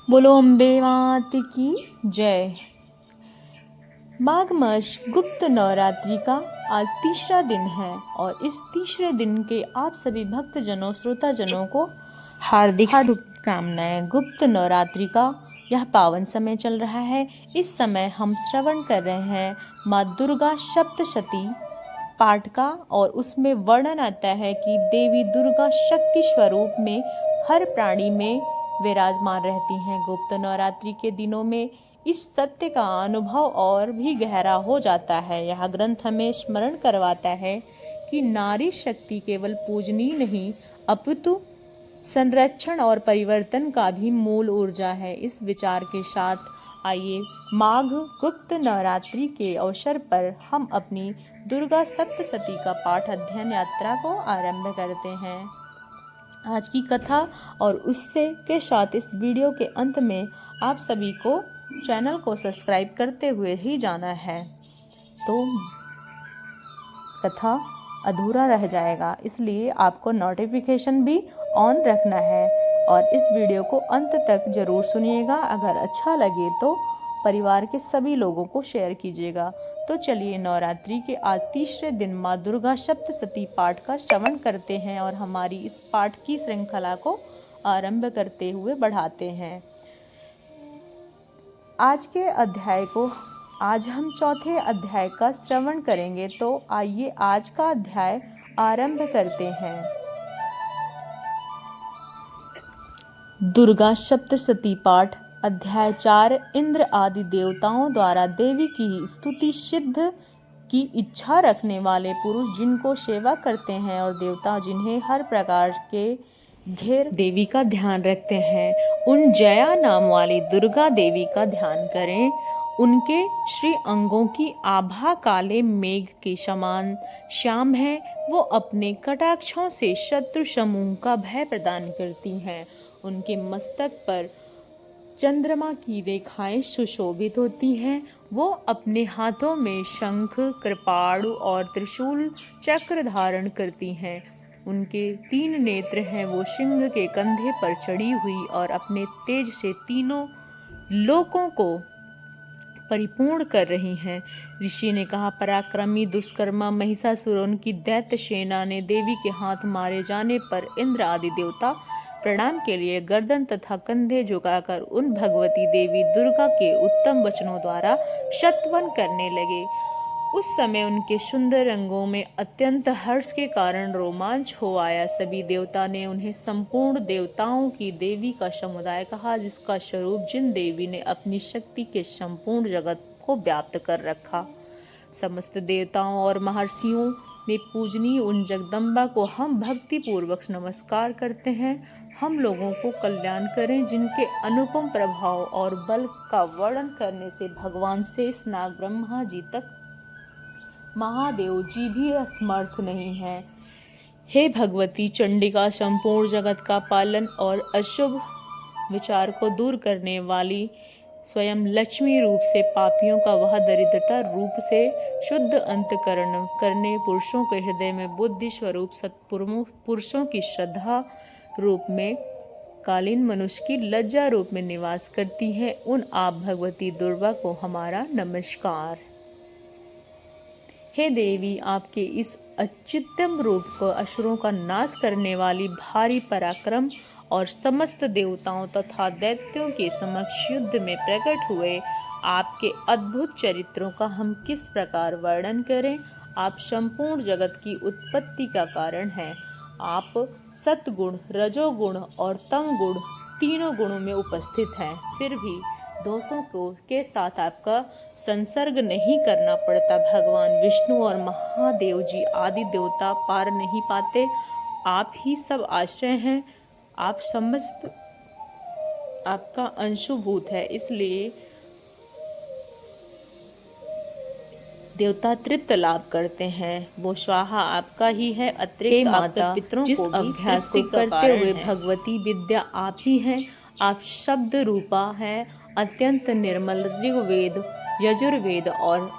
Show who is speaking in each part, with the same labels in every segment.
Speaker 1: बोलो अम्बे मात की जय। माघ मास गुप्त नवरात्रि का आज तीसरा दिन है और इस तीसरे दिन के आप सभी भक्तजनों श्रोताजनों को हार्दिक शुभकामनाएं। गुप्त नवरात्रि का यह पावन समय चल रहा है। इस समय हम श्रवण कर रहे हैं माँ दुर्गा सप्तशती पाठ का और उसमें वर्णन आता है कि देवी दुर्गा शक्ति स्वरूप में हर प्राणी में विराजमान रहती हैं। गुप्त नवरात्रि के दिनों में इस सत्य का अनुभव और भी गहरा हो जाता है। यह ग्रंथ हमें स्मरण करवाता है कि नारी शक्ति केवल पूजनीय नहीं अपितु संरक्षण और परिवर्तन का भी मूल ऊर्जा है। इस विचार के साथ आइए माघ गुप्त नवरात्रि के अवसर पर हम अपनी दुर्गा सप्तशती का पाठ अध्ययन यात्रा को आरंभ करते हैं। आज की कथा और उससे के साथ इस वीडियो के अंत में आप सभी को चैनल को सब्सक्राइब करते हुए ही जाना है, तो कथा अधूरा रह जाएगा। इसलिए आपको नोटिफिकेशन भी ऑन रखना है और इस वीडियो को अंत तक जरूर सुनिएगा। अगर अच्छा लगे तो परिवार के सभी लोगों को शेयर कीजिएगा। तो चलिए नवरात्रि के आज तीसरे दिन माँ दुर्गा सप्तशती पाठ का श्रवण करते हैं और हमारी इस पाठ की श्रृंखला को आरंभ करते हुए बढ़ाते हैं। आज हम चौथे अध्याय का श्रवण करेंगे। तो आइए आज का अध्याय आरंभ करते हैं। दुर्गा सप्तशती पाठ अध्याय 4। इंद्र आदि देवताओं द्वारा देवी की स्तुति सिद्ध की इच्छा रखने वाले पुरुष जिनको सेवा करते हैं और देवता जिन्हें हर प्रकार के धैर्य देवी का ध्यान रखते हैं, उन जया नाम वाली दुर्गा देवी का ध्यान करें। उनके श्री अंगों की आभा काले मेघ के समान श्याम है। वो अपने कटाक्षों से शत्रु समूह का भय प्रदान करती हैं। उनके मस्तक पर चंद्रमा की रेखाएं सुशोभित होती हैं। वो अपने हाथों में शंख, कृपाणु और त्रिशूल चक्र धारण करती हैं। उनके 3 नेत्र हैं। वो सिंह के कंधे पर चढ़ी हुई और अपने तेज से तीनों लोकों को परिपूर्ण कर रही हैं। ऋषि ने कहा, पराक्रमी दुष्कर्मा महिषासुर की दैत्य सेना ने देवी के हाथ मारे जाने पर इंद्र आदि देवता प्रणाम के लिए गर्दन तथा कंधे झुकाकर उन भगवती देवी दुर्गा के उत्तम वचनों द्वारा स्तवन करने लगे। उस समय उनके सुंदर रंगों में अत्यंत हर्ष के कारण रोमांच हो आया। सभी देवता ने उन्हें संपूर्ण देवताओं की देवी का समुदाय कहा, जिसका स्वरूप जिन देवी ने अपनी शक्ति के संपूर्ण जगत को व्याप्त कर रखा। समस्त देवताओं और महर्षियों में पूजनीय उन जगदम्बा को हम भक्ति पूर्वक नमस्कार करते हैं। हम लोगों को कल्याण करें, जिनके अनुपम प्रभाव और बल का वर्णन करने से भगवान शेष नाग ब्रह्मा जी तक महादेव जी भी असमर्थ नहीं है। हे भगवती चंडिका, संपूर्ण जगत का पालन और अशुभ विचार को दूर करने वाली स्वयं लक्ष्मी रूप से पापियों का वह दरिद्रता रूप से शुद्ध अंतकरण करने, पुरुषों के हृदय में बुद्धि स्वरूप पुरुषों की श्रद्धा रूप में कालीन मनुष्य की लज्जा रूप में निवास करती है, उन आप भगवती दुर्गा को हमारा नमस्कार। हे देवी, आपके इस अच्युतम रूप को असुरों का नाश करने वाली भारी पराक्रम और समस्त देवताओं तथा दैत्यों के समक्ष युद्ध में प्रकट हुए आपके अद्भुत चरित्रों का हम किस प्रकार वर्णन करें। आप संपूर्ण जगत की उत्पत्ति का कारण हैं। आप सतगुण, रजोगुण और तमगुण तीनों गुणों में उपस्थित हैं। फिर भी दोषों के साथ आपका संसर्ग नहीं करना पड़ता। भगवान विष्णु और महादेव जी आदि देवता पार नहीं पाते। आप ही सब आश्रय हैं। आप समस्त आपका अंशुभूत है, इसलिए देवता तृप्त लाभ करते हैं। वो स्वाहा आपका ही है। अतिरिक्त माता पितरों जिस अभ्यास को करते हुए भगवती विद्या आप ही हैं। आप शब्द रूपा हैं। अत्यंत निर्मल ऋग्वेद, यजुर्वेद और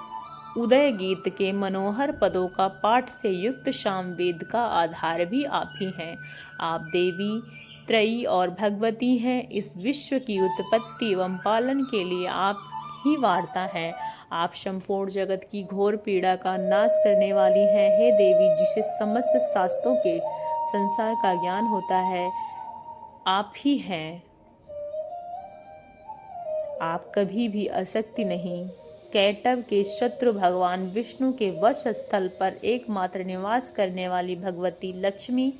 Speaker 1: उदय गीत के मनोहर पदों का पाठ से युक्त सामवेद का आधार भी आप ही हैं। आप देवी त्रयी और भगवती हैं। इस विश्व की उत्पत्ति एवं पालन के लिए आप ही वार्ता है। आप संपूर्ण जगत की घोर पीड़ा का नाश करने वाली हैं। हे देवी, जिसे समस्त शास्त्रों के संसार का ज्ञान होता है, आप ही हैं। आप कभी भी अशक्ति नहीं। कैटव के शत्रु भगवान विष्णु के वश स्थल पर एकमात्र निवास करने वाली भगवती लक्ष्मी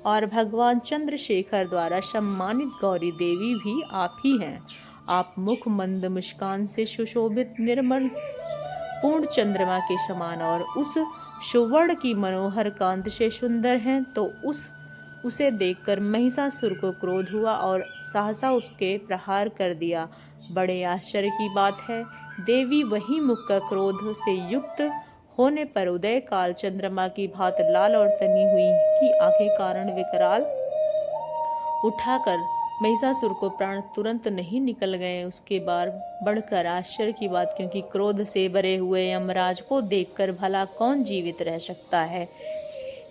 Speaker 1: और भगवान चंद्रशेखर द्वारा सम्मानित गौरी देवी भी आप ही हैं। आप मुख मंद मुस्कान से सुशोभित निर्मल पूर्ण चंद्रमा के समान और उस सुवर्ण की मनोहर कांत से सुंदर हैं। तो उसे देखकर महिषासुर को क्रोध हुआ और सहसा उसके प्रहार कर दिया। बड़े आश्चर्य की बात है, देवी वही मुख का क्रोध से युक्त होने पर उदय काल चंद्रमा की भांति लाल और तनी हुई की आंखें कारण विकराल उठाकर महिषासुर को प्राण तुरंत नहीं निकल गए। उसके बाद बढ़कर आश्चर्य की बात, क्योंकि क्रोध से भरे हुए यमराज को देखकर भला कौन जीवित रह सकता है।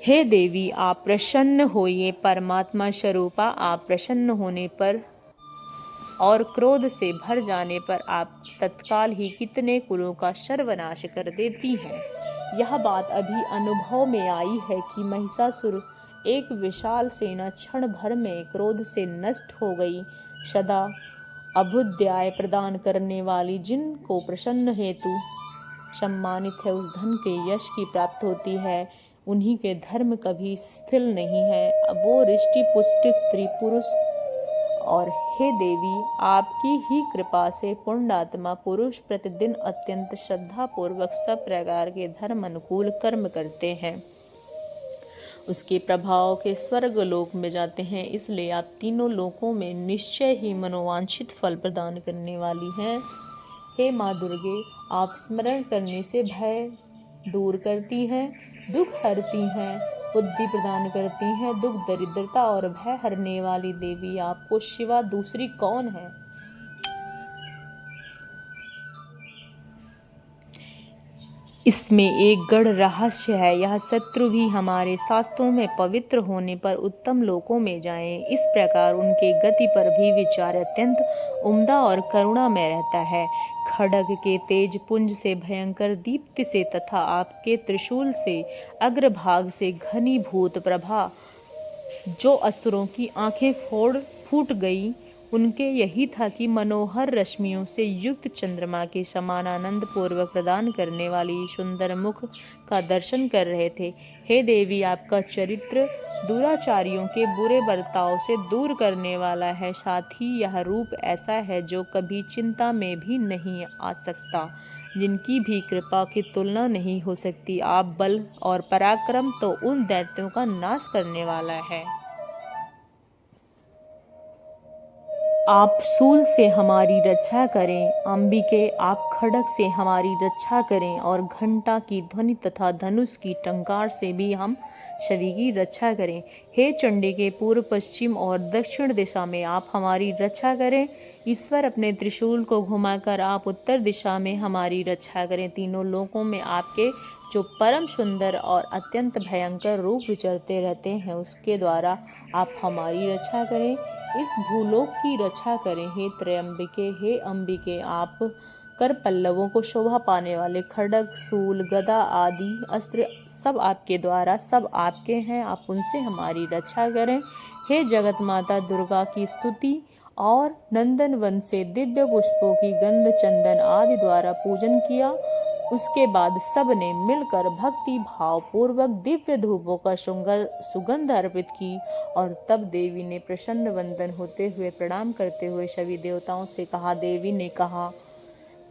Speaker 1: हे देवी, आप प्रसन्न होइए। परमात्मा स्वरूपा, आप प्रसन्न होने पर और क्रोध से भर जाने पर आप तत्काल ही कितने कुलों का सर्वनाश कर देती हैं। यह बात अभी अनुभव में आई है कि महिषासुर एक विशाल सेना क्षण भर में क्रोध से नष्ट हो गई। सदा अभुद्याय प्रदान करने वाली, जिनको प्रसन्न हेतु सम्मानित है, उस धन के यश की प्राप्त होती है। उन्हीं के धर्म कभी स्थिर नहीं है। वो रिष्टि पुष्टि स्त्री पुरुष और हे देवी, आपकी ही कृपा से पुण्यात्मा पुरुष प्रतिदिन अत्यंत श्रद्धा पूर्वक सब प्रकार के धर्म अनुकूल कर्म करते हैं, उसके प्रभाव के स्वर्ग लोक में जाते हैं। इसलिए आप तीनों लोकों में निश्चय ही मनोवांछित फल प्रदान करने वाली हैं। हे माँ दुर्गे, आप स्मरण करने से भय दूर करती हैं, दुख हरती हैं, बुद्धि प्रदान करती हैं। दुख दरिद्रता और भय हरने वाली देवी, आपको शिवा दूसरी कौन है। इसमें एक गढ़ रहस्य है। यह शत्रु भी हमारे शास्त्रों में पवित्र होने पर उत्तम लोकों में जाएं। इस प्रकार उनके गति पर भी विचार अत्यंत उम्दा और करुणा में रहता है। खड्ग के तेज पुंज से, भयंकर दीप्ति से तथा आपके त्रिशूल से अग्रभाग से घनीभूत प्रभा जो असुरों की आंखें फूट गई, उनके यही था कि मनोहर रश्मियों से युक्त चंद्रमा के समान आनंद पूर्वक प्रदान करने वाली सुंदर मुख का दर्शन कर रहे थे। हे देवी, आपका चरित्र दुराचारियों के बुरे बर्ताव से दूर करने वाला है। साथ ही यह रूप ऐसा है जो कभी चिंता में भी नहीं आ सकता, जिनकी भी कृपा की तुलना नहीं हो सकती। आप बल और पराक्रम तो उन दैत्यों का नाश करने वाला है। आप शूल से हमारी रक्षा करें अंबिके, आप खड्ग से हमारी रक्षा करें और घंटा की ध्वनि तथा धनुष की टंकार से भी हम सभी की रक्षा करें। हे चंडिके, पूर्व पश्चिम और दक्षिण दिशा में आप हमारी रक्षा करें। ईश्वर, अपने त्रिशूल को घुमाकर आप उत्तर दिशा में हमारी रक्षा करें। तीनों लोकों में आपके जो परम सुंदर और अत्यंत भयंकर रूप विचरते रहते हैं, उसके द्वारा आप हमारी रक्षा करें। इस भूलोक की रक्षा करें। हे त्रयंबिके, हे अंबिके, आप कर पल्लवों को शोभा पाने वाले खड्ग, शूल, गदा आदि अस्त्र सब आपके द्वारा, सब आपके हैं, आप उनसे हमारी रक्षा करें। हे जगत माता दुर्गा की स्तुति और नंदन वन से दिव्य पुष्पों की गंध, चंदन आदि द्वारा पूजन किया। उसके बाद सब ने मिलकर भक्ति भाव पूर्वक दिव्य धूपों का सुगंध अर्पित की और तब देवी ने प्रसन्न वंदन होते हुए प्रणाम करते हुए सभी देवताओं से कहा। देवी ने कहा,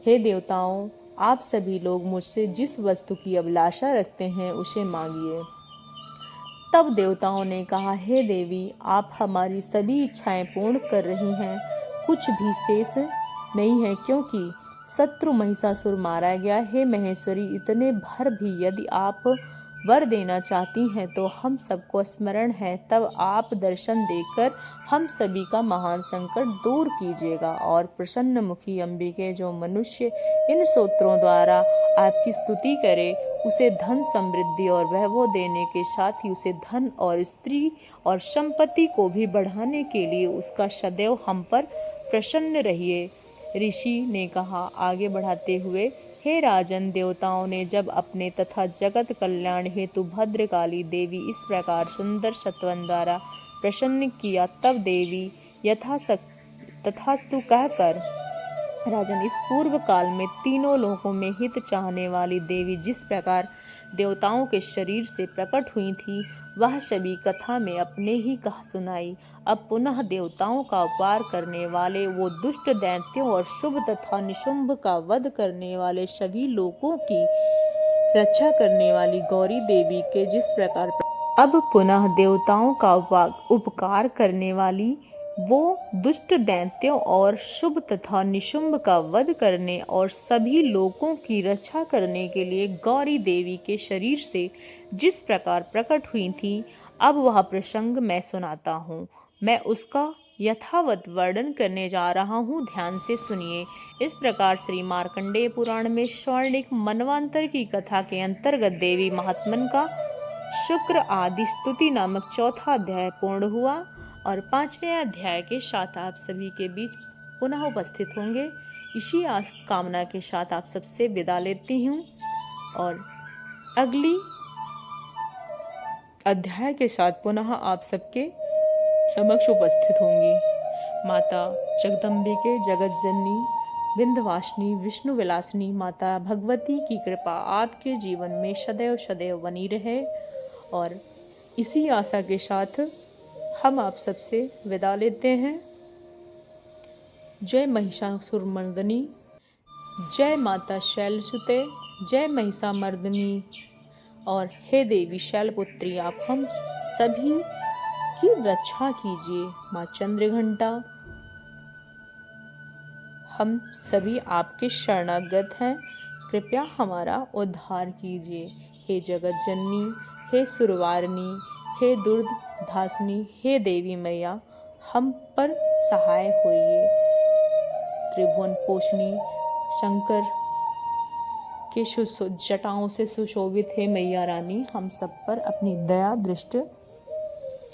Speaker 1: हे देवताओं, आप सभी लोग मुझसे जिस वस्तु की अभिलाषा रखते हैं उसे मांगिए। तब देवताओं ने कहा, हे देवी, आप हमारी सभी इच्छाएं पूर्ण कर रही हैं, कुछ भी शेष नहीं है, क्योंकि शत्रु महिषासुर मारा गया। हे महेश्वरी, इतने भर भी यदि आप वर देना चाहती हैं तो हम सबको स्मरण है, तब आप दर्शन देकर हम सभी का महान संकट दूर कीजिएगा। और प्रसन्न मुखी अंबिके, जो मनुष्य इन स्तोत्रों द्वारा आपकी स्तुति करे उसे धन समृद्धि और वैभव देने के साथ ही उसे धन और स्त्री और संपत्ति को भी बढ़ाने के लिए उसका सदैव हम पर प्रसन्न रहिए। ऋषि ने कहा, आगे बढ़ाते हुए, हे राजन, देवताओं ने जब अपने तथा जगत कल्याण हेतु भद्रकाली देवी इस प्रकार सुंदर सत्वन द्वारा प्रसन्न किया, तब देवी तथास्तु कहकर, राजन, इस पूर्व काल में तीनों लोकों में हित चाहने वाली देवी जिस प्रकार देवताओं के शरीर से प्रकट हुई थी, वह सभी कथा में अपने ही कहा सुनाई। अब पुनः देवताओं का उपकार करने वाले, वो दुष्ट दैत्यों और शुभ तथा निशुंभ का वध करने वाले सभी लोगों की रक्षा करने वाली गौरी देवी के जिस प्रकार अब पुनः देवताओं का उपकार करने वाली, वो दुष्ट दैत्यों और शुभ तथा निशुंभ का वध करने और सभी लोगों की रक्षा करने के लिए गौरी देवी के शरीर से जिस प्रकार प्रकट हुई थी, अब वह प्रसंग मैं सुनाता हूँ। मैं उसका यथावत वर्णन करने जा रहा हूँ, ध्यान से सुनिए। इस प्रकार श्री मार्कंडेय पुराण में स्वर्णिक मनवांतर की कथा के अंतर्गत देवी महात्मन का शुक्र आदि स्तुति नामक चौथा अध्याय पूर्ण हुआ और 5वें अध्याय के साथ आप सभी के बीच पुनः उपस्थित होंगे। इसी कामना के साथ आप सबसे विदा लेती हूँ और अगली अध्याय के साथ पुनः आप सबके समक्ष उपस्थित होंगी। माता जगदम्बिके, जगत जननी, विंध्यवासिनी, विष्णु विलासिनी माता भगवती की कृपा आपके जीवन में सदैव सदैव बनी रहे और इसी आशा के साथ हम आप सबसे विदा लेते हैं। जय महिषासुरमर्दिनी, जय माता शैलसुते, जय महिषामर्दिनी और हे देवी शैलपुत्री, आप हम सभी की रक्षा कीजिए। माँ चंद्रघंटा, हम सभी आपके शरणागत हैं, कृपया हमारा उद्धार कीजिए। हे जगत जननी, हे सुरवारिणी, हे दुर्धासिनी, हे देवी मैया, हम पर सहाय होइए। त्रिभुवन पोषणी शंकर के जटाओं से सुशोभित है मैया रानी, हम सब पर अपनी दया दृष्टि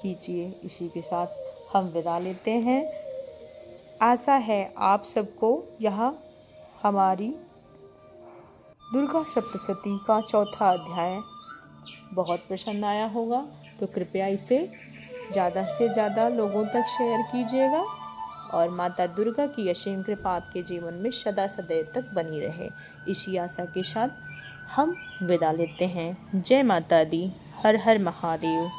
Speaker 1: कीजिए। इसी के साथ हम विदा लेते हैं। आशा है आप सबको यह हमारी दुर्गा सप्तशती का चौथा अध्याय बहुत पसंद आया होगा, तो कृपया इसे ज़्यादा से ज़्यादा लोगों तक शेयर कीजिएगा और माता दुर्गा की असीम कृपा आपके जीवन में सदा सदैव तक बनी रहे। इसी आशा के साथ हम विदा लेते हैं। जय माता दी, हर हर महादेव।